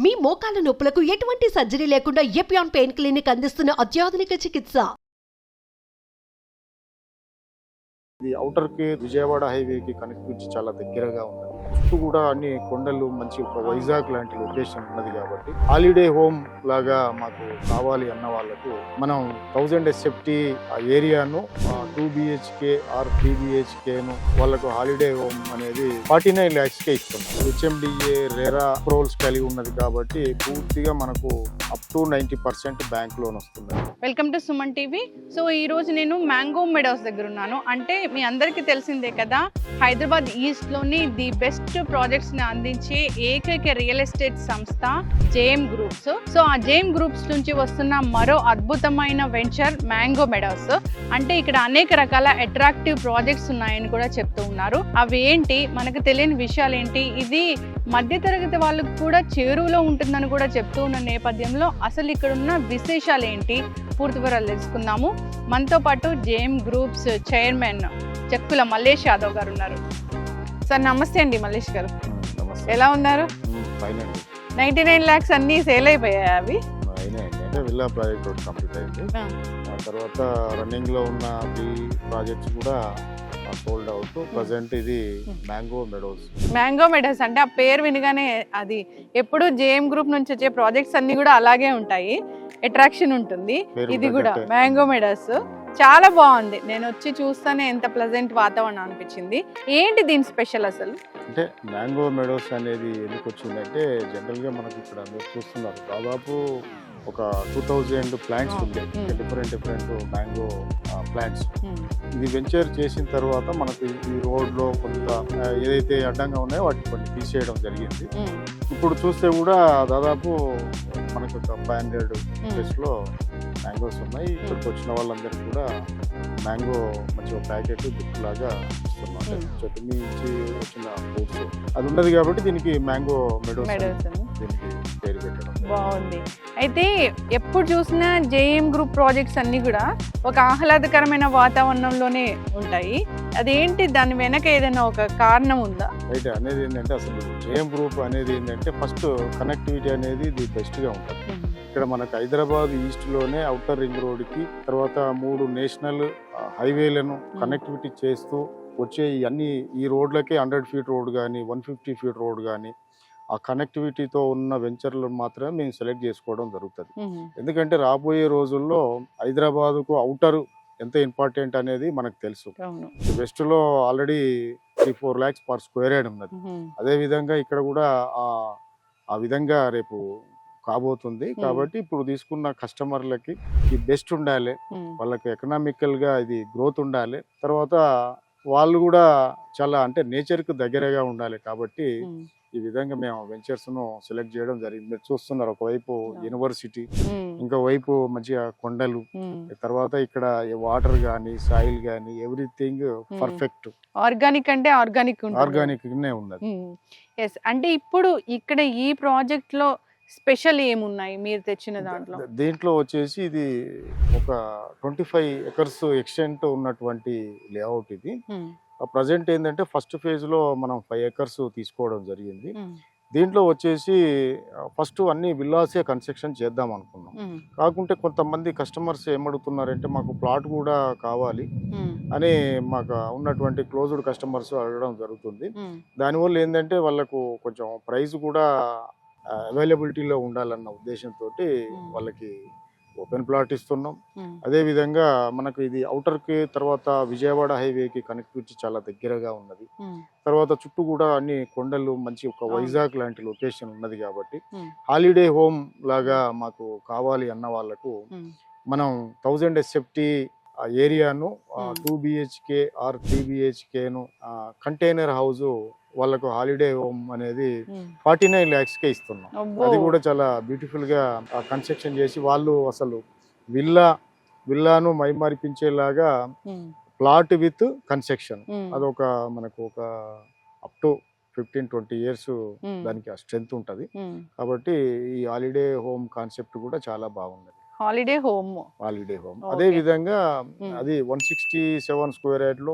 మీ మోకాల నొప్పులకు ఎటువంటి సర్జరీ లేకుండా ఎపియాన్ పెయిన్ క్లినిక్ అందిస్తున్న అత్యాధునిక చికిత్స. ఇది ఔటర్ కి విజయవాడ హైవేకి కనెక్టివిటీ చాలా దగ్గరగా ఉంది. చుట్టూ కూడా అన్ని కొండలు, మంచి ఒక వైజాగ్ లాంటి లొకేషన్ ఉన్నది కాబట్టి హాలిడే హోమ్ లాగా మాకు కావాలి అన్న వాళ్ళకు మనం 1000 SFT ఆ ఏరియాను 2 BHK ఆర్ 3 BHK ను వాళ్ళకు హాలిడే హోమ్ అనేది 49 lakhs కే ఇస్తున్నాం. HMDA రెరా అప్రూవల్స్ కలిగి ఉన్నది కాబట్టి పూర్తిగా మనకు అప్ టు 90% బ్యాంక్ లోన్ వస్తుంది. Welcome to Suman TV. So ఈ రోజు నేను మ్యాంగో మెడోస్ దగ్గర ఉన్నాను. అంటే మీ అందరికీ తెలిసిందే కదా, హైదరాబాద్ ఈస్ట్ లోని ది బెస్ట్ ప్రాజెక్ట్స్ ని అందించే ఏకైక రియల్ ఎస్టేట్ సంస్థ జేఎం గ్రూప్స్. సో ఆ జేఎం గ్రూప్స్ నుంచి వస్తున్న మరో అద్భుతమైన వెంచర్ మ్యాంగో మెడోస్. అంటే ఇక్కడ అనేక రకాల అట్రాక్టివ్ ప్రాజెక్ట్స్ ఉన్నాయని కూడా చెప్తూ ఉన్నారు. అవి ఏంటి, మనకు తెలియని విషయాలు ఏంటి, ఇది మధ్యతరగతి వాళ్ళకు కూడా చేరువలో ఉంటుందని కూడా చెప్తూ ఉన్న నేపథ్యంలో అసలు ఇక్కడ ఉన్న విశేషాలు ఏంటి పూర్తి వివరాలు తెలుసుకుందాము. మనతో పాటు జేఎం గ్రూప్స్ చైర్మన్ చెక్కుల మల్లేష్ యాదవ్ గారు ఉన్నారు. సార్ నమస్తే అండి మల్లేష్ గారు, ఎలా ఉన్నారు? 99 lakhs అన్ని సేల్ అయిపోయాయి. అవి విల్లా ప్రాజెక్ట్ కంప్లీట్ అయింది. ఆ తర్వాత రన్నింగ్ లో ఉన్న ప్రాజెక్ట్స్ కూడా సోల్డ్ అవుట్. ప్రజెంట్ ఇది మ్యాంగో మెడోస్. మ్యాంగో మెడోస్ అంటే ఆ పేరు వినగానే అది ఎప్పుడు జేఎం గ్రూప్ నుంచి వచ్చే ప్రాజెక్ట్స్ అన్ని కూడా అలాగే ఉంటాయి, అట్రాక్షన్ ఉంటుంది. ఇది కూడా మ్యాంగో మెడోస్ చాలా బాగుంది. నేను వచ్చి చూస్తానే ఎంత ప్లెజెంట్ వాతావరణం అనిపించింది. ఏంటి దీని స్పెషల్ అసలు? అంటే మ్యాంగో మెడోస్ అనేది ఎందుకు వచ్చిందంటే, జనరల్ గా మనకి ఇక్కడ మీరు చూస్తున్నారు దాదాపు ఒక 2000 ప్లాంట్స్ ఉంది, డిఫరెంట్ మ్యాంగో ప్లాంట్స్. ఇది వెంచర్ చేసిన తర్వాత మనకు ఈ రోడ్ లో కొంత ఏదైతే అడ్డంగా ఉన్నాయో వాటిని కొన్ని తీసేయడం జరిగింది. ఇప్పుడు చూస్తే కూడా దాదాపు మనకు ఒక 500 ప్లేస్ లో మ్యాంగోస్ ఉన్నాయి. ఇక్కడికి వచ్చిన వాళ్ళందరికీ కూడా మ్యాంగో మంచి ఒక ప్యాకెట్ గిఫ్ట్ లాగా ఇస్తున్నాం. చెట్టు నుంచి వచ్చిన ఫ్రూట్స్ అది ఉన్నది కాబట్టి దీనికి మ్యాంగో మెడోస్ దీనికి పేరు పెట్టడం బాగుంది. అయితే ఎప్పుడు చూసినా జేఎం గ్రూప్ ప్రాజెక్ట్స్ అన్ని కూడా ఒక ఆహ్లాదకరమైన వాతావరణంలోనే ఉంటాయి. అదేంటి, దాని వెనక ఏదైనా ఒక కారణం ఉందా? అయితే అనేది ఏంటంటే, అసలు జేఎం గ్రూప్ అనేది ఏంటంటే ఫస్ట్ కనెక్టివిటీ అనేది ఇది బెస్ట్ గా ఉంటుంది. ఇక్కడ మనకు హైదరాబాద్ ఈస్ట్ లోనే ఔటర్ రింగ్ రోడ్ కి తర్వాత 3 నేషనల్ హైవేలను కనెక్టివిటీ చేస్తూ వచ్చే ఈ రోడ్లకి 100 feet రోడ్ కానీ 150 feet రోడ్ కానీ ఆ కనెక్టివిటీతో ఉన్న వెంచర్లు మాత్రమే మేము సెలెక్ట్ చేసుకోవడం జరుగుతుంది. ఎందుకంటే రాబోయే రోజుల్లో హైదరాబాద్కు ఔటర్ ఎంత ఇంపార్టెంట్ అనేది మనకు తెలుసు. వెస్ట్ లో already 3-4 lakhs per square yard ఉన్నది. అదే విధంగా ఇక్కడ కూడా ఆ విధంగా రేపు కాబోతుంది. కాబట్టి ఇప్పుడు తీసుకున్న కస్టమర్లకి ఈ బెస్ట్ ఉండాలి, వాళ్ళకి ఎకనామికల్ గా ఇది గ్రోత్ ఉండాలి, తర్వాత వాళ్ళు కూడా చాలా అంటే నేచర్ కు దగ్గరగా ఉండాలి. కాబట్టి ఈ విధంగా మేము వెంచర్స్ ను సెలెక్ట్ చేయడం జరిగింది. మీరు చూస్తున్నారు, ఒకవైపు యూనివర్సిటీ, ఇంకోవైపు మంచిగా కొండలు, తర్వాత ఇక్కడ వాటర్ గానీ సాయిల్ గానీ ఎవ్రీథింగ్ పర్ఫెక్ట్. ఆర్గానిక్ అంటే ఆర్గానిక్ ఉన్నది. అంటే ఇప్పుడు ఇక్కడ ఈ ప్రాజెక్ట్ లో స్పెషల్ ఏమున్నాయి మీరు తెచ్చిన దాంట్లో? దీంట్లో వచ్చేసి ఇది ఒక 25 acres ఎక్స్టెంట్ ఉన్నటువంటి లేఅవుట్. ఇది ప్రజెంట్ ఏంటంటే ఫస్ట్ ఫేజ్ లో మనం 5 acres తీసుకోవడం జరిగింది. దీంట్లో వచ్చేసి ఫస్ట్ అన్ని విల్లాసే కన్స్ట్రక్షన్ చేద్దాం అనుకున్నాం. కాకుంటే కొంతమంది కస్టమర్స్ ఏమడుగుతున్నారంటే, మాకు ప్లాట్ కూడా కావాలి అని మాకు ఉన్నటువంటి క్లోజ్డ్ కస్టమర్స్ అడగడం జరుగుతుంది. దానివల్ల ఏంటంటే వాళ్ళకు కొంచెం ప్రైస్ కూడా అవైలబిలిటీలో ఉండాలన్న ఉద్దేశంతో వాళ్ళకి ఓపెన్ ప్లాట్ ఇస్తున్నాం. అదే విధంగా మనకు ఇది ఔటర్ కి తర్వాత విజయవాడ హైవేకి కనెక్టివిటీ చాలా దగ్గరగా ఉన్నది. తర్వాత చుట్టూ కూడా అన్ని కొండలు, మంచి ఒక వైజాగ్ లాంటి లొకేషన్ ఉన్నది కాబట్టి హాలిడే హోమ్ లాగా మాకు కావాలి అన్న వాళ్ళకు మనం 1000 SFT ఆ ఏరియాను 2 BHK ఆర్ 3 BHK ను కంటైనర్ హౌస్ వాళ్ళకు హాలిడే హోమ్ అనేది 49 lakhs కే ఇస్తున్నాం. అది కూడా చాలా బ్యూటిఫుల్ గా కన్స్ట్రక్షన్ చేసి వాళ్ళు అసలు విల్లాను మైమారిపించేలాగా ప్లాట్ విత్ కన్స్ట్రక్షన్, అదొక మనకు ఒక అప్ టు 15-20 years దానికి ఆ స్ట్రెంత్ ఉంటది. కాబట్టి ఈ హాలిడే హోమ్ కాన్సెప్ట్ కూడా చాలా బాగుంది. హాలిడే హోమ్ అదే విధంగా అది 167 square yard లో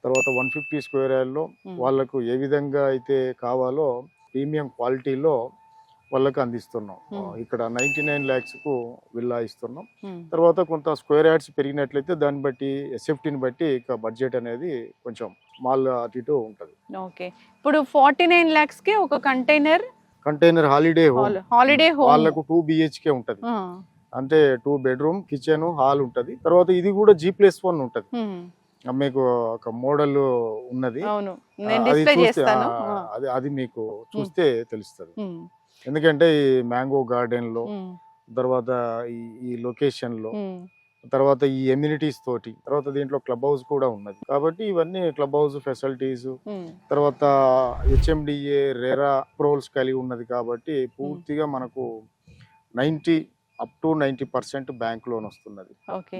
తర్వాత 150 square yard లో వాళ్ళకు ఏ విధంగా అయితే కావాలో ప్రీమియం క్వాలిటీలో వాళ్ళకి అందిస్తున్నాం. ఇక్కడ 99 lakhs కు విల్లా ఇస్తున్నాం. తర్వాత కొంత స్క్వేర్ యార్డ్స్ పెరిగినట్లయితే దాన్ని బట్టి ఎస్ఎఫ్టీని బట్టి ఇక బడ్జెట్ అనేది కొంచెం స్మాల్ అటు ఇటు ఉంటుంది. ఓకే, ఇప్పుడు 49 lakhs కి ఒక కంటైనర్ హాలిడే హోమ్ వాళ్ళకు 2 BHK ఉంటది. అంటే 2 bedroom కిచెన్ హాల్ ఉంటది. తర్వాత ఇది కూడా G+1 ఉంటది. మీకు ఒక మోడల్ ఉన్నది, అది మీకు చూస్తే తెలుస్తుంది. ఎందుకంటే ఈ మ్యాంగో గార్డెన్ లో, తర్వాత ఈ లొకేషన్ లో, తర్వాత ఈ ఎమ్యూనిటీస్ తోటి, తర్వాత దీంట్లో క్లబ్ హౌస్ కూడా ఉన్నది. కాబట్టి ఇవన్నీ క్లబ్ హౌస్ ఫెసిలిటీస్, తర్వాత HMDA రెరా అప్రూవల్స్ కలిగి ఉన్నది. కాబట్టి పూర్తిగా మనకు 90% బ్యాంక్ లోన్ వస్తున్నది.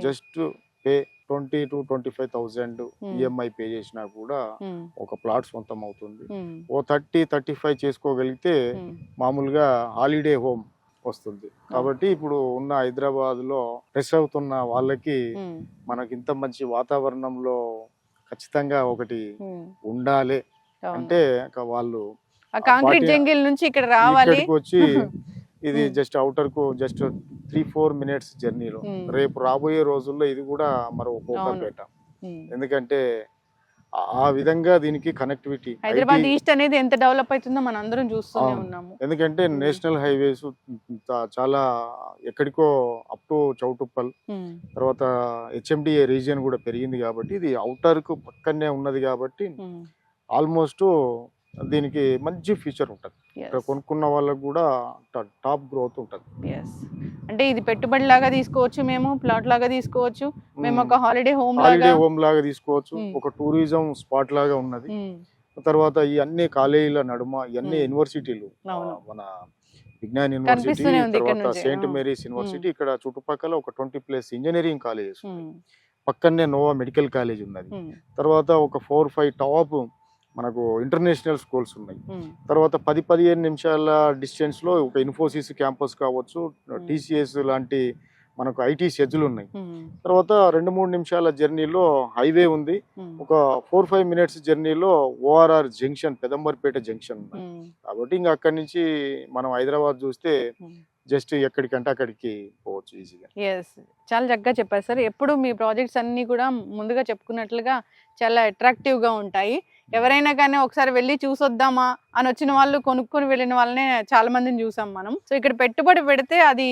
Just pay 20 to 25,000 EMI pay చేసినా కూడా ఒక ప్లాట్ సొంతం అవుతుంది. ఓ 30-35 చేసుకోగలిగితే మామూలుగా హాలిడే హోమ్ వస్తుంది. కాబట్టి ఇప్పుడు ఉన్న హైదరాబాద్ లో ప్రెస్ అవుతున్న వాళ్ళకి మనకి ఇంత మంచి వాతావరణంలో ఖచ్చితంగా ఒకటి ఉండాలి అంటే వాళ్ళు కాంక్రీట్ జంగిల్ నుంచి ఇక్కడ రావాలి. వచ్చి ఇది జస్ట్ అవుటర్ కు జస్ట్ 3-4 minutes జర్నీలో. రేపు రాబోయే రోజుల్లో ఇది కూడా మరో కోకపేట. ఎందుకంటే ఆ విధంగా దీనికి కనెక్టివిటీ, హైదరాబాద్ ఈస్ట్ అనేది ఎంత డెవలప్ అవుతుందో మనం అందరం చూస్తూనే ఉన్నాము. ఎందుకంటే నేషనల్ హైవేస్ చాలా ఎక్కడికో అప్ టు చౌటుప్పల్, తర్వాత HMDA రీజియన్ కూడా పెరిగింది. కాబట్టి ఇది అవుటర్ కు పక్కనే ఉన్నది. కాబట్టి ఆల్మోస్ట్ దీనికి మంచి ఫ్యూచర్ ఉంటుంది. ఇక్కడ కొనుక్కున్న వాళ్ళకి కూడా టాప్ గ్రోత్ ఉంటుంది. అంటే ఇది పెట్టుబడి లాగా తీసుకోవచ్చు, మేము ప్లాట్ లాగా తీసుకోవచ్చు, మేము ఒక హాలిడే హోమ్ లాగా తీసుకోవచ్చు, ఒక టూరిజం స్పాట్ లాగా ఉన్నది. తర్వాత ఈ అన్ని కాలేజీల నడుమ ఇవన్నీ యూనివర్సిటీలు, మన విజ్ఞాన్ యూనివర్సిటీ, తర్వాత సెయింట్ మేరీస్ యూనివర్సిటీ, ఇక్కడ చుట్టుపక్కల ఒక 20+ ఇంజనీరింగ్ కాలేజెస్ ఉన్నాయి. పక్కనే నోవా మెడికల్ కాలేజ్ ఉన్నది. తర్వాత ఒక 4-5 టాప్ మనకు ఇంటర్నేషనల్ స్కూల్స్ ఉన్నాయి. తర్వాత 10-15 నిమిషాల డిస్టెన్స్ లో ఒక ఇన్ఫోసిస్ క్యాంపస్ కావచ్చు, TCS లాంటి మనకు IT షెడ్యూల్ ఉన్నాయి. తర్వాత 2-3 నిమిషాల జర్నీలో హైవే ఉంది. ఒక 4-5 minutes జర్నీలో ORR జంక్షన్, పెదంబర్పేట జంక్షన్ ఉంది. కాబట్టి ఇంకా అక్కడి నుంచి మనం హైదరాబాద్ చూస్తే జస్ట్ ఎక్కడికంటే అక్కడికి పోవచ్చు ఈజీగా. చాలా చక్కగా చెప్పారు సార్. ఎప్పుడు మీ ప్రాజెక్ట్స్ అన్ని కూడా ముందుగా చెప్పుకున్నట్లుగా చాలా అట్రాక్టివ్ గా ఉంటాయి. ఎవరైనా కానీ ఒకసారి వెళ్ళి చూసొద్దామా అని వచ్చిన వాళ్ళు, కొనుక్కొని వెళ్ళిన వాళ్ళనే చాలా మందిని చూసాం మనం. సో ఇక్కడ పెట్టుబడి పెడితే అది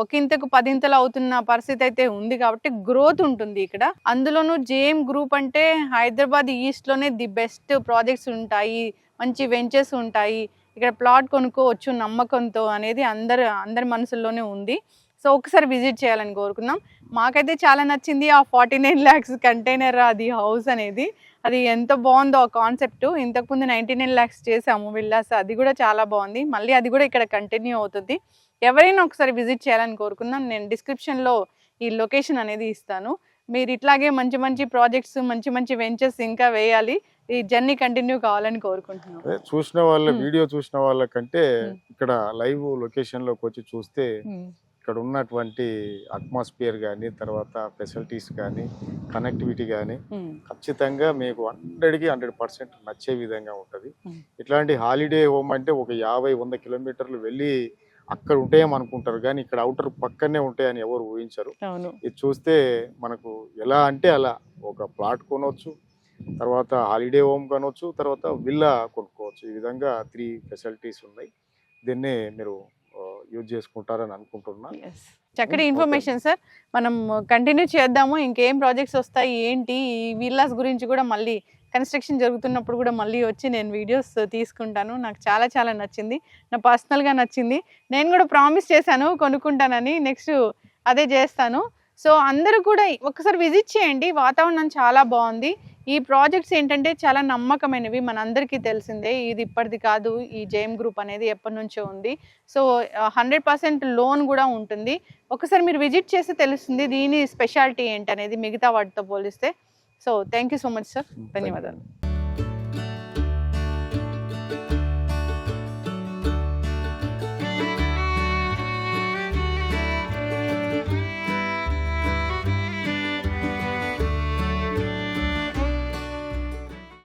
ఒకంతకు 10 అవుతున్న పరిస్థితి అయితే ఉంది. కాబట్టి గ్రోత్ ఉంటుంది ఇక్కడ. అందులోనూ JM గ్రూప్ అంటే హైదరాబాద్ ఈస్ట్ లోనే ది బెస్ట్ ప్రాజెక్ట్స్ ఉంటాయి, మంచి వెంచర్స్ ఉంటాయి, ఇక్కడ ప్లాట్ కొనుక్కోవచ్చు నమ్మకంతో అనేది అందరి మనసుల్లోనే ఉంది. సో ఒకసారి విజిట్ చేయాలని కోరుకుందాం. మాకైతే చాలా నచ్చింది ఆ 49 lakhs కంటైనర్ అది హౌస్ అనేది. అది ఎంత బాగుందో ఆ కాన్సెప్ట్. ఇంతకుముందు 99 lakhs చేసాము విల్లాస్, అది కూడా చాలా బాగుంది. మళ్ళీ అది కూడా ఇక్కడ కంటిన్యూ అవుతుంది. ఎవరైనా ఒకసారి విజిట్ చేయాలని కోరుకుందాం. నేను డిస్క్రిప్షన్లో ఈ లొకేషన్ అనేది ఇస్తాను. మీరు ఇట్లాగే మంచి మంచి ప్రాజెక్ట్స్, మంచి మంచి వెంచర్స్ ఇంకా వేయాలి, ఈ జర్నీ కంటిన్యూ కావాలని కోరుకుంటున్నాను. చూసిన వాళ్ళ వీడియో చూసిన వాళ్ళకంటే ఇక్కడ లైవ్ లొకేషన్ లోకి వచ్చి చూస్తే ఇక్కడ ఉన్నటువంటి అట్మాస్ఫియర్ కానీ, తర్వాత ఫెసిలిటీస్ కానీ, కనెక్టివిటీ కానీ ఖచ్చితంగా మీకు 100% నచ్చే విధంగా ఉంటుంది. ఇట్లాంటి హాలిడే హోమ్ అంటే ఒక 50-100 కిలోమీటర్లు వెళ్ళి అక్కడ ఉంటాయేమో అనుకుంటారు, కానీ ఇక్కడ అవుటర్ పక్కనే ఉంటాయని ఎవరు ఊహించరు. ఇది చూస్తే మనకు ఎలా అంటే అలా ఒక ప్లాట్ కొనవచ్చు, తర్వాత హాలిడే హోమ్ కొనవచ్చు, తర్వాత విల్లా కొనుక్కోవచ్చు. ఈ విధంగా 3 ఫెసిలిటీస్ ఉన్నాయి. దీన్ని మీరు యూజ్ చేసుకుంటారని అనుకుంటున్నా. చక్కటి ఇన్ఫర్మేషన్ సార్. మనం కంటిన్యూ చేద్దాము. ఇంకేం ప్రాజెక్ట్స్ వస్తాయి ఏంటి, ఈ విల్లాస్ గురించి కూడా మళ్ళీ కన్స్ట్రక్షన్ జరుగుతున్నప్పుడు కూడా మళ్ళీ వచ్చి నేను వీడియోస్ తీసుకుంటాను. నాకు చాలా చాలా నచ్చింది, నా పర్సనల్గా నచ్చింది. నేను కూడా ప్రామిస్ చేశాను కొనుక్కుంటానని, నెక్స్ట్ అదే చేస్తాను. సో అందరూ కూడా ఒకసారి విజిట్ చేయండి, వాతావరణం చాలా బాగుంది. ఈ ప్రాజెక్ట్స్ ఏంటంటే చాలా నమ్మకమైనవి, మనందరికీ తెలిసిందే. ఇది ఇప్పటిది కాదు, ఈ JM గ్రూప్ అనేది ఎప్పటి నుంచో ఉంది. సో 100% లోన్ కూడా ఉంటుంది. ఒకసారి మీరు విజిట్ చేస్తే తెలుస్తుంది దీని స్పెషాలిటీ ఏంటనేది మిగతా వాటితో పోలిస్తే. So thank you so much sir, ధన్యవాదాలు.